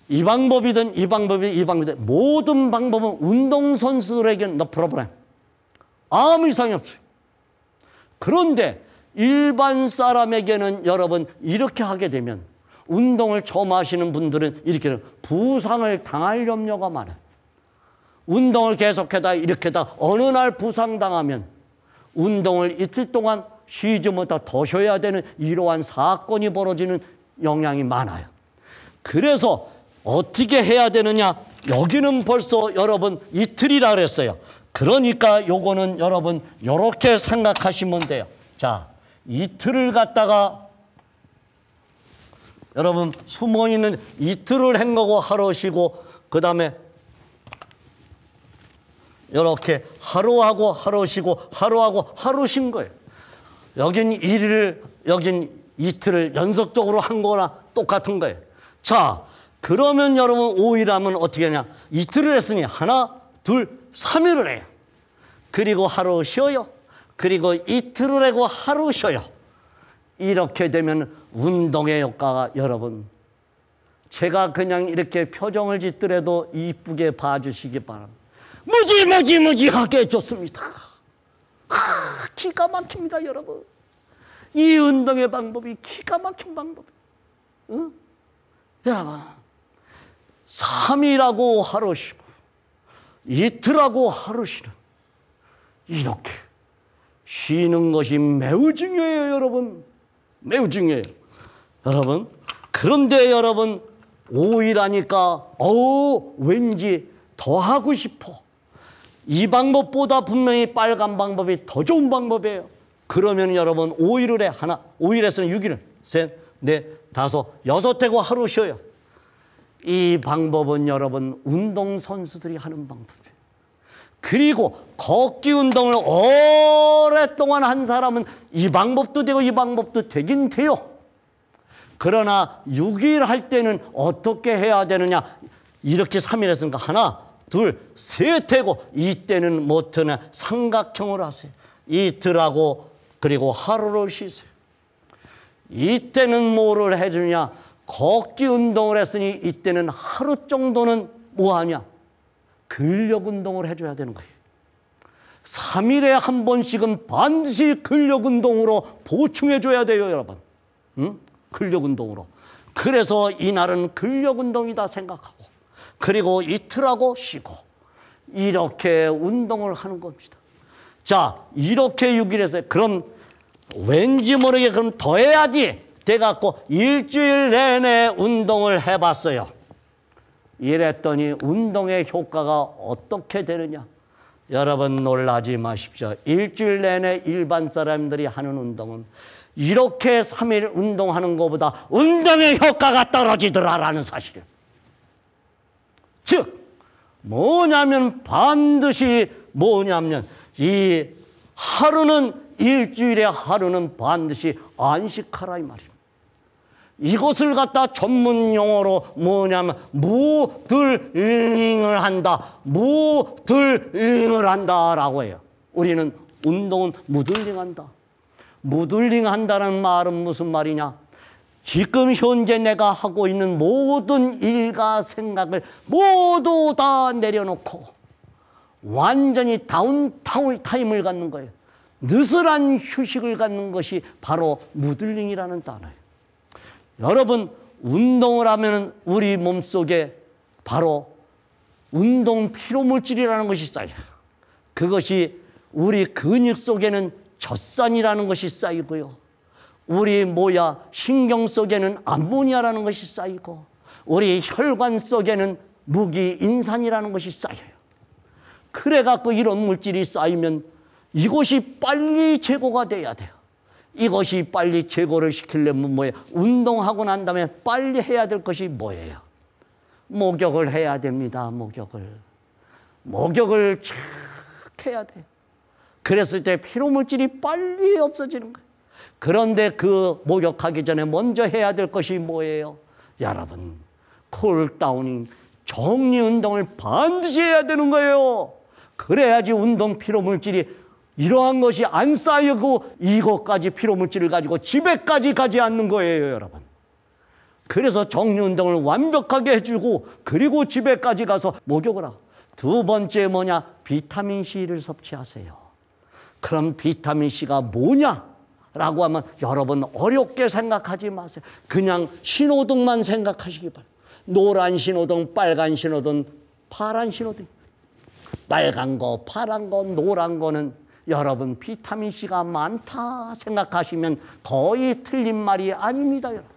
이 방법이든 이 방법이든 모든 방법은 운동선수들에게는 no problem. 아무 이상이 없어요. 그런데 일반 사람에게는 여러분 이렇게 하게 되면 운동을 처음 하시는 분들은 이렇게 부상을 당할 염려가 많아요. 운동을 계속하다 이렇게다 어느 날 부상당하면 운동을 이틀 동안 쉬지 못하다 더 쉬어야 되는 이러한 사건이 벌어지는 영향이 많아요. 그래서 어떻게 해야 되느냐? 여기는 벌써 여러분 이틀이라 그랬어요. 그러니까 요거는 여러분 이렇게 생각하시면 돼요. 자, 이틀을 갖다가 여러분 숨어있는 이틀을 한 거고 하루 쉬고 그 다음에 이렇게 하루하고 하루 쉬고 하루하고 하루 쉰 거예요. 여긴 1일을 여긴 이틀을 연속적으로 한 거나 똑같은 거예요. 자, 그러면 여러분 5일 하면 어떻게 하냐? 이틀을 했으니 하나, 둘, 3일을 해요. 그리고 하루 쉬어요. 그리고 이틀을 하고 하루 쉬어요. 이렇게 되면 운동의 효과가 여러분 제가 그냥 이렇게 표정을 짓더라도 이쁘게 봐주시기 바랍니다. 무지하게 좋습니다. 기가 막힙니다, 여러분. 이 운동의 방법이 기가 막힌 방법이에요. 응? 여러분, 3일하고 하루 쉬고 이틀하고 하루 쉬는 이렇게 쉬는 것이 매우 중요해요, 여러분. 매우 중요해요. 여러분, 그런데 여러분 5일 하니까 왠지 더 하고 싶어. 이 방법보다 분명히 빨간 방법이 더 좋은 방법이에요. 그러면 여러분 5일을 해. 하나, 5일에서는 6일을 셋, 넷, 5, 6 되고 하루 쉬어요. 이 방법은 여러분 운동선수들이 하는 방법이에요. 그리고 걷기 운동을 오랫동안 한 사람은 이 방법도 되고 이 방법도 되긴 돼요. 그러나 6일 할 때는 어떻게 해야 되느냐? 이렇게 3일 했으니까 하나, 둘, 셋 하고 이때는 못하나 삼각형으로 하세요. 이틀하고 그리고 하루를 쉬세요. 이때는 뭐를 해주냐? 걷기 운동을 했으니 이때는 하루 정도는 뭐하냐? 근력 운동을 해줘야 되는 거예요. 3일에 한 번씩은 반드시 근력 운동으로 보충해줘야 돼요, 여러분. 응? 근력 운동으로. 그래서 이날은 근력 운동이다 생각하고 그리고 이틀하고 쉬고 이렇게 운동을 하는 겁니다. 자, 이렇게 6일 했어요. 그럼 왠지 모르게 그럼 더 해야지 돼갖고 일주일 내내 운동을 해봤어요. 이랬더니 운동의 효과가 어떻게 되느냐. 여러분 놀라지 마십시오. 일주일 내내 일반 사람들이 하는 운동은 이렇게 3일 운동하는 것보다 운동의 효과가 떨어지더라라는 사실이에요. 즉 뭐냐면 반드시 뭐냐면 이 하루는 일주일에 하루는 반드시 안식하라 이 말입니다. 이것을 갖다 전문 용어로 뭐냐면 무들링을 한다. 무들링을 한다라고 해요. 우리는 운동은 무들링한다. 무들링한다는 말은 무슨 말이냐? 지금 현재 내가 하고 있는 모든 일과 생각을 모두 다 내려놓고 완전히 다운타임을 갖는 거예요. 느슨한 휴식을 갖는 것이 바로 무들링이라는 단어예요. 여러분 운동을 하면 우리 몸속에 바로 운동 피로물질이라는 것이 쌓여요. 그것이 우리 근육 속에는 젖산이라는 것이 쌓이고요. 우리 신경 속에는 암모니아라는 것이 쌓이고 우리 혈관 속에는 무기인산이라는 것이 쌓여요. 그래갖고 이런 물질이 쌓이면 이것이 빨리 제거가 돼야 돼요. 이것이 빨리 제거를 시키려면 뭐예요? 운동하고 난 다음에 빨리 해야 될 것이 뭐예요? 목욕을 해야 됩니다. 목욕을 착 해야 돼요. 그랬을 때 피로물질이 빨리 없어지는 거예요. 그런데 그 목욕하기 전에 먼저 해야 될 것이 뭐예요? 여러분 쿨다우닝 정리운동을 반드시 해야 되는 거예요. 그래야지 운동 피로물질이 이러한 것이 안 쌓이고 이것까지 피로물질을 가지고 집에까지 가지 않는 거예요, 여러분. 그래서 정리운동을 완벽하게 해주고 그리고 집에까지 가서 목욕을 하고 두 번째 뭐냐? 비타민C를 섭취하세요. 그럼 비타민C가 뭐냐라고 하면 여러분 어렵게 생각하지 마세요. 그냥 신호등만 생각하시기 바랍니다. 노란 신호등, 빨간 신호등, 파란 신호등. 빨간 거, 파란 거, 노란 거는 여러분 비타민C가 많다 생각하시면 거의 틀린 말이 아닙니다. 여러분.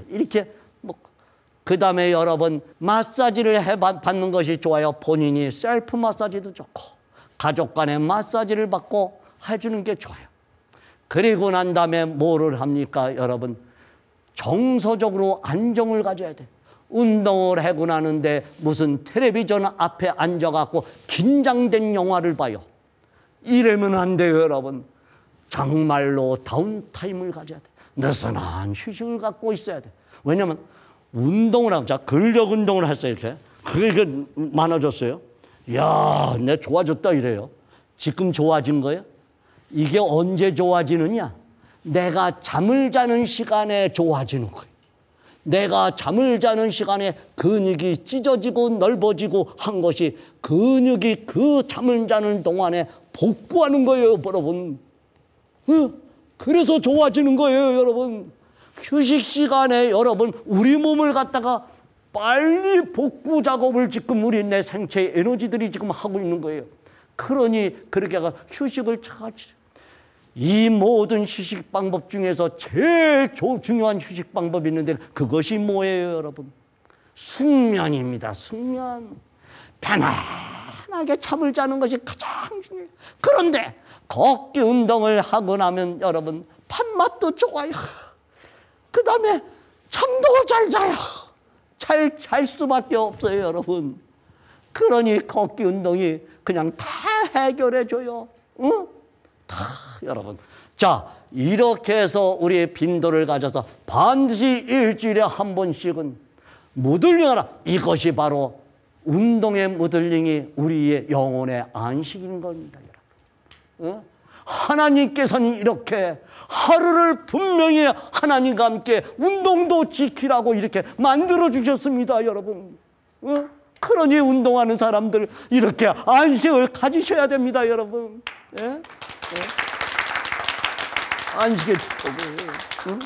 이렇게 그 다음에 여러분 마사지를 받는 것이 좋아요. 본인이 셀프 마사지도 좋고 가족 간에 마사지를 받고 해주는 게 좋아요. 그리고 난 다음에 뭐를 합니까? 여러분 정서적으로 안정을 가져야 돼요. 운동을 하고 나는데 무슨 텔레비전 앞에 앉아갖고 긴장된 영화를 봐요. 이러면 안 돼요, 여러분. 정말로 다운타임을 가져야 돼요. 느슨한 휴식을 갖고 있어야 돼요. 왜냐하면 운동을 하고, 자, 근력 운동을 했어요, 이렇게. 그게 많아졌어요. 이야, 내 좋아졌다 이래요. 지금 좋아진 거예요? 이게 언제 좋아지느냐? 내가 잠을 자는 시간에 좋아지는 거예요. 내가 잠을 자는 시간에 근육이 찢어지고 넓어지고 한 것이 근육이 그 잠을 자는 동안에 복구하는 거예요, 여러분. 그래서 좋아지는 거예요, 여러분. 휴식 시간에 여러분 우리 몸을 갖다가 빨리 복구 작업을 지금 우리 내 생체의 에너지들이 지금 하고 있는 거예요. 그러니 그렇게 휴식을 잘 이 모든 휴식 방법 중에서 제일 중요한 휴식 방법이 있는데 그것이 뭐예요, 여러분? 숙면입니다. 숙면. 편안하게 잠을 자는 것이 가장 중요해요. 그런데 걷기 운동을 하고 나면 여러분 밥맛도 좋아요. 그 다음에 잠도 잘 자요. 잘 잘 수밖에 없어요, 여러분. 그러니 걷기 운동이 그냥 다 해결해 줘요. 응? 다 여러분. 자, 이렇게 해서 우리의 빈도를 가져서 반드시 일주일에 한 번씩은 무들링하라. 이것이 바로 운동의 무들링이 우리의 영혼의 안식인 겁니다, 여러분. 응? 하나님께서는 이렇게 하루를 분명히 하나님과 함께 운동도 지키라고 이렇게 만들어 주셨습니다, 여러분. 응? 그러니 운동하는 사람들 이렇게 안식을 가지셔야 됩니다, 여러분. 예? 예? 안식의 축복을. 응?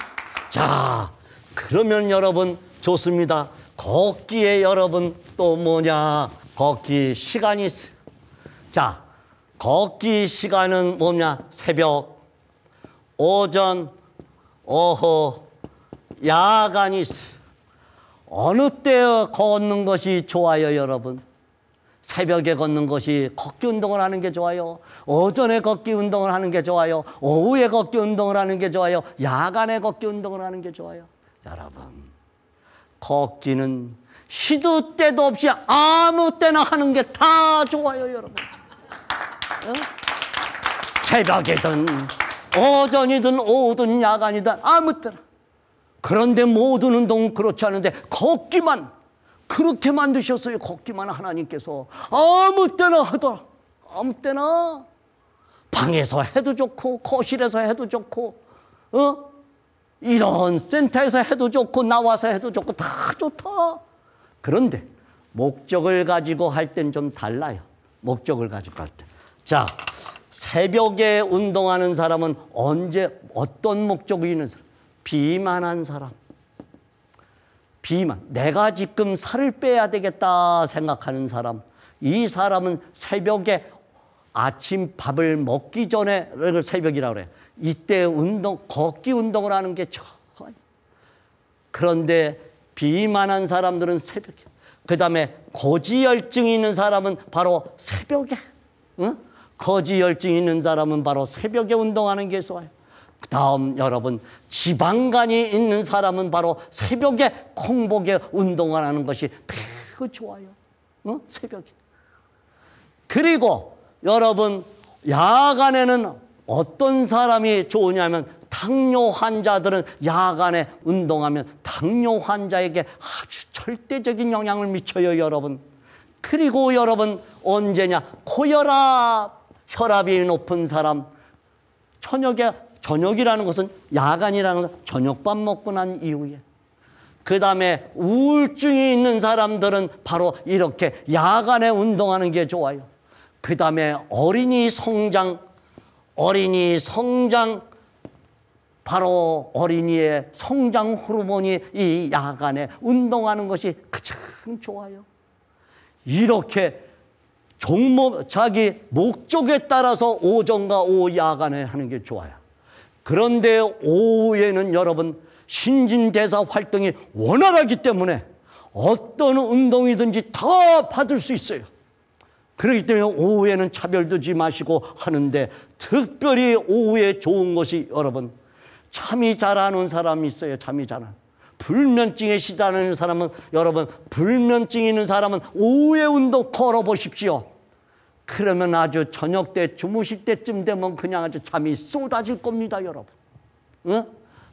자, 그러면 여러분 좋습니다. 걷기에 여러분 또 뭐냐? 걷기 시간이 있어요. 자, 걷기 시간은 뭐냐? 새벽 오전, 오후, 야간이 있어요. 어느 때 걷는 것이 좋아요, 여러분? 새벽에 걷는 것이 걷기 운동을 하는 게 좋아요? 오전에 걷기 운동을 하는 게 좋아요? 오후에 걷기 운동을 하는 게 좋아요? 야간에 걷기 운동을 하는 게 좋아요? 여러분, 걷기는 시도 때도 없이 아무 때나 하는 게 다 좋아요, 여러분. 새벽이든 오전이든 오후든 야간이든 아무 때나. 그런데 모든 운동은 그렇지 않은데 걷기만 그렇게 만드셨어요. 걷기만 하나님께서 아무 때나 하더라. 아무 때나 방에서 해도 좋고 거실에서 해도 좋고 이런 센터에서 해도 좋고 나와서 해도 좋고 다 좋다. 그런데 목적을 가지고 할 땐 좀 달라요. 목적을 가지고 할 때. 자, 새벽에 운동하는 사람은 언제 어떤 목적이 있는 사람? 비만한 사람. 비만. 내가 지금 살을 빼야 되겠다 생각하는 사람. 이 사람은 새벽에 아침 밥을 먹기 전에 새벽이라고 그래요. 이때 걷기 운동을 하는 게 좋아요. 그런데 비만한 사람들은 새벽에. 그 다음에 고지혈증이 있는 사람은 바로 새벽에. 고지혈증이 있는 사람은 바로 새벽에 운동하는 게 좋아요. 그 다음 여러분, 지방간이 있는 사람은 바로 새벽에 콩복에 운동을 하는 것이 매우 좋아요. 새벽에. 그리고 여러분, 야간에는 어떤 사람이 좋으냐면 당뇨 환자들은 야간에 운동하면 당뇨 환자에게 아주 절대적인 영향을 미쳐요, 여러분. 그리고 여러분, 언제냐? 고혈압, 혈압이 높은 사람, 저녁이라는 것은 야간이라는 것은 저녁밥 먹고 난 이후에. 그 다음에 우울증이 있는 사람들은 바로 이렇게 야간에 운동하는 게 좋아요. 그 다음에 어린이 성장, 바로 어린이의 성장 호르몬이 이 야간에 운동하는 것이 가장 좋아요. 이렇게 자기 목적에 따라서 오전과 오후 야간에 하는 게 좋아요. 그런데 오후에는 여러분 신진대사 활동이 원활하기 때문에 어떤 운동이든지 다 받을 수 있어요. 그렇기 때문에 오후에는 차별두지 마시고 하는데, 특별히 오후에 좋은 것이 여러분, 잠이 잘 안 온 사람이 있어요. 잠이 잘 안. 불면증에 시달리는 사람은 여러분, 불면증 있는 사람은 오후에 운동 걸어보십시오. 그러면 아주 저녁 때 주무실 때쯤 되면 그냥 아주 잠이 쏟아질 겁니다, 여러분.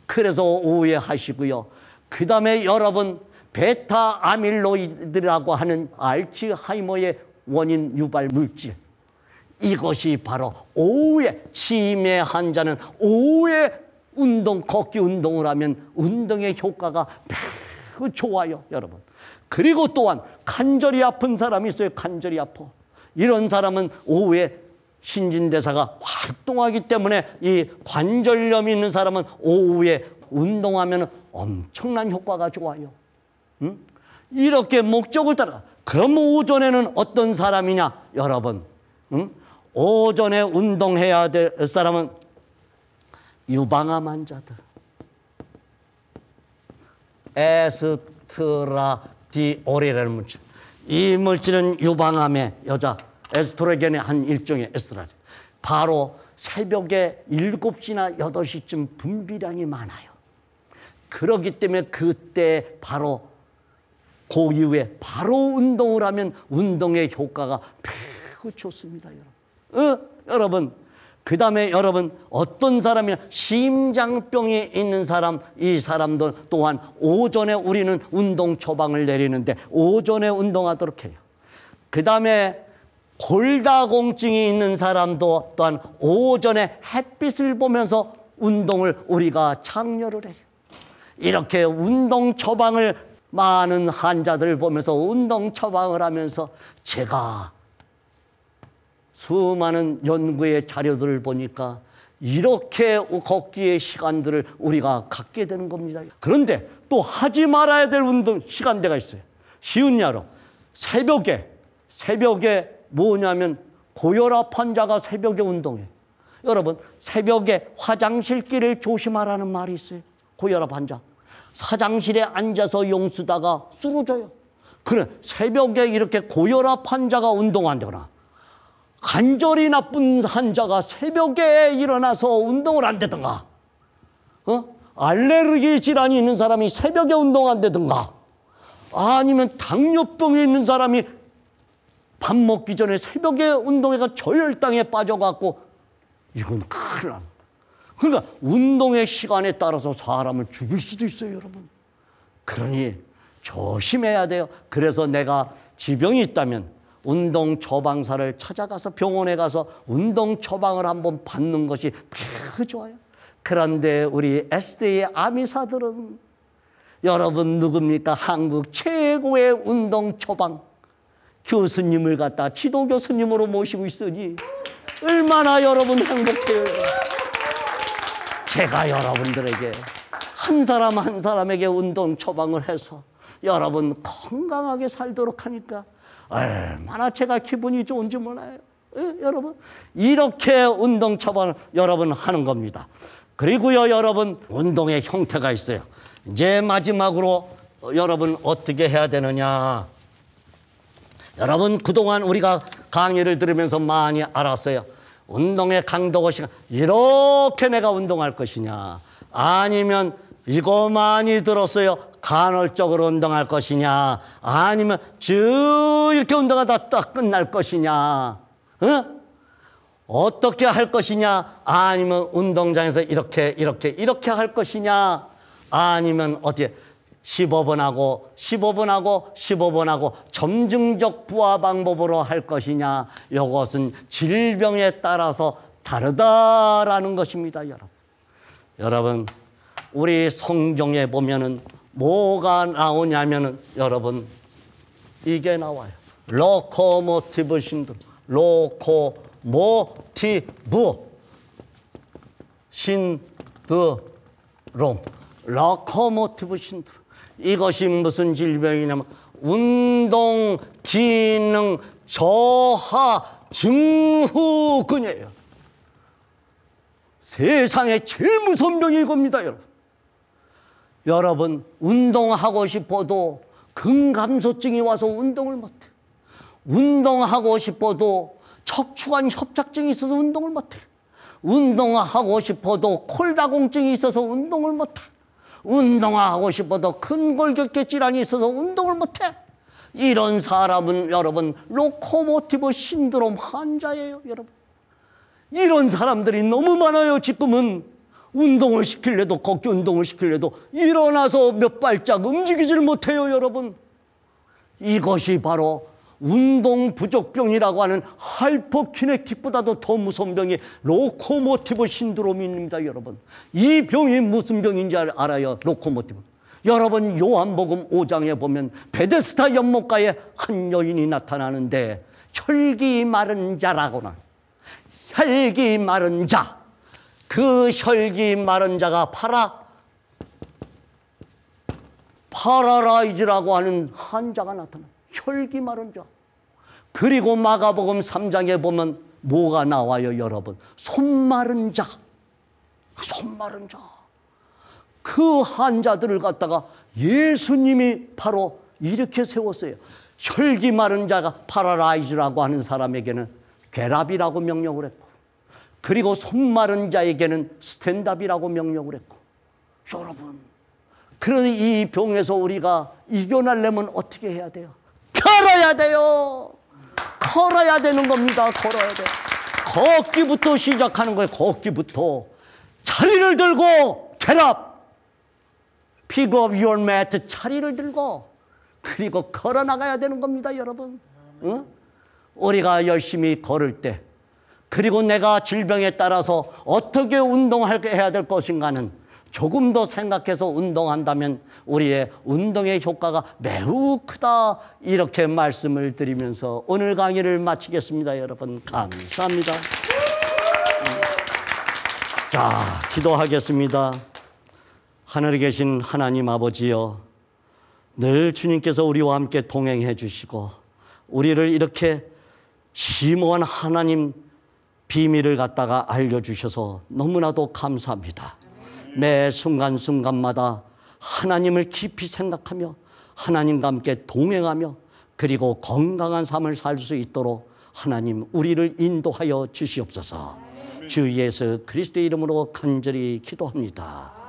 그래서 오후에 하시고요. 그 다음에 여러분, 베타 아밀로이드라고 하는 알츠하이머의 원인 유발 물질, 이것이 바로 오후에, 치매 환자는 오후에 걷기 운동을 하면 운동의 효과가 매우 좋아요, 여러분. 그리고 또한 관절이 아픈 사람이 있어요. 관절이 아파. 이런 사람은 오후에 신진대사가 활동하기 때문에 이 관절염이 있는 사람은 오후에 운동하면 엄청난 효과가 좋아요. 이렇게 목적을 따라. 그럼 오전에는 어떤 사람이냐, 여러분? 오전에 운동해야 될 사람은 유방암 환자들. 에스트라디올이라는 물질. 이 물질은 유방암의 여자 에스트로겐의 한 일종의 에스트로겐. 바로 새벽에 7시나 8시쯤 분비량이 많아요. 그렇기 때문에 그때 바로 그 이후에 바로 운동을 하면 운동의 효과가 매우 좋습니다, 여러분. 여러분, 그 다음에 여러분, 어떤 사람이냐, 심장병이 있는 사람, 이 사람도 또한 오전에 우리는 운동 처방을 내리는데 오전에 운동하도록 해요. 그 다음에 골다공증이 있는 사람도 또한 오전에 햇빛을 보면서 운동을 우리가 장려를 해요. 이렇게 운동 처방을 많은 환자들을 보면서 운동 처방을 하면서 제가 수많은 연구의 자료들을 보니까 이렇게 걷기의 시간들을 우리가 갖게 되는 겁니다. 그런데 또 하지 말아야 될 운동 시간대가 있어요. 쉬운 예로 새벽에 뭐냐면 고혈압 환자가 새벽에 운동해. 여러분, 새벽에 화장실 길을 조심하라는 말이 있어요. 고혈압 환자. 화장실에 앉아서 용수다가 쓰러져요. 그래, 새벽에 이렇게 고혈압 환자가 운동한다거나 관절이 나쁜 환자가 새벽에 일어나서 운동을 한다든가, 알레르기 질환이 있는 사람이 새벽에 운동한다든가, 아니면 당뇨병이 있는 사람이 밥 먹기 전에 새벽에 운동해가 저혈당에 빠져갖고, 이건 큰일 납니다. 그러니까 운동의 시간에 따라서 사람을 죽일 수도 있어요, 여러분. 그러니 조심해야 돼요. 그래서 내가 지병이 있다면 운동 처방사를 찾아가서 병원에 가서 운동 처방을 한번 받는 것이 매우 좋아요. 그런데 우리 SDA 아미사들은 여러분 누굽니까? 한국 최고의 운동 처방 교수님을 갖다 지도 교수님으로 모시고 있으니 얼마나 여러분 행복해요. 제가 여러분들에게 한 사람 한 사람에게 운동 처방을 해서 여러분 건강하게 살도록 하니까 얼마나 제가 기분이 좋은지 몰라요. 여러분, 이렇게 운동 처방을 여러분 하는 겁니다. 그리고요, 여러분, 운동의 형태가 있어요. 이제 마지막으로 여러분 어떻게 해야 되느냐. 여러분, 그동안 우리가 강의를 들으면서 많이 알았어요. 운동의 강도가 이렇게 내가 운동할 것이냐, 아니면 이거 많이 들었어요. 간헐적으로 운동할 것이냐, 아니면 쭉 이렇게 운동하다 딱 끝날 것이냐, 어떻게 할 것이냐, 아니면 운동장에서 이렇게 할 것이냐, 아니면 어떻게 15분 하고 15분 하고 15분 하고 점증적 부하 방법으로 할 것이냐. 이것은 질병에 따라서 다르다라는 것입니다. 여러분, 우리 성경에 보면은 뭐가 나오냐면은 여러분 이게 나와요. 로코모티브 신드롬. 로코모티브 신드롬. 이것이 무슨 질병이냐면 운동 기능 저하 증후군이에요. 세상에 제일 무서운 병이 이겁니다, 여러분. 여러분, 운동하고 싶어도 근감소증이 와서 운동을 못해. 운동하고 싶어도 척추관 협착증이 있어서 운동을 못해. 운동하고 싶어도 콜다공증이 있어서 운동을 못해. 운동하고 싶어도 근골격계 질환이 있어서 운동을 못해. 이런 사람은 여러분 로코모티브 신드롬 환자예요, 여러분. 이런 사람들이 너무 많아요. 지금은 운동을 시키려도, 걷기 운동을 시키려도 일어나서 몇 발짝 움직이질 못해요, 여러분. 이것이 바로 운동 부족병이라고 하는 하이퍼키네틱보다도 더 무서운 병이 로코모티브 신드롬입니다, 여러분. 이 병이 무슨 병인지 알아요? 로코모티브. 여러분, 요한복음 5장에 보면 베데스다 연못가에 한 여인이 나타나는데 혈기 마른 자라고나, 혈기 마른 자, 그 혈기 마른 자가 파라라이즈라고 하는 환자가 나타나요. 혈기 마른 자. 그리고 마가복음 3장에 보면 뭐가 나와요, 여러분? 손 마른 자. 손 마른 자. 그 환자들을 갖다가 예수님이 바로 이렇게 세웠어요. 혈기 마른 자가 파라라이즈라고 하는 사람에게는 괴랍이라고 명령을 했고, 그리고 손 마른 자에게는 스탠드업이라고 명령을 했고. 여러분, 그러니 이 병에서 우리가 이겨내려면 어떻게 해야 돼요? 걸어야 돼요. 걸어야 되는 겁니다. 걸어야 돼요. 걷기부터 시작하는 거예요. 걷기부터. 자리를 들고 괴랍. Pick up your mat. 자리를 들고. 그리고 걸어 나가야 되는 겁니다, 여러분. 응? 우리가 열심히 걸을 때, 그리고 내가 질병에 따라서 어떻게 운동해야 될 것인가는 조금 더 생각해서 운동한다면 우리의 운동의 효과가 매우 크다. 이렇게 말씀을 드리면서 오늘 강의를 마치겠습니다. 여러분, 감사합니다. 자, 기도하겠습니다. 하늘에 계신 하나님 아버지여, 늘 주님께서 우리와 함께 동행해 주시고 우리를 이렇게 심오한 하나님 비밀을 갖다가 알려주셔서 너무나도 감사합니다. 매 순간순간마다 하나님을 깊이 생각하며 하나님과 함께 동행하며 그리고 건강한 삶을 살 수 있도록 하나님 우리를 인도하여 주시옵소서. 주 예수 그리스도의 이름으로 간절히 기도합니다.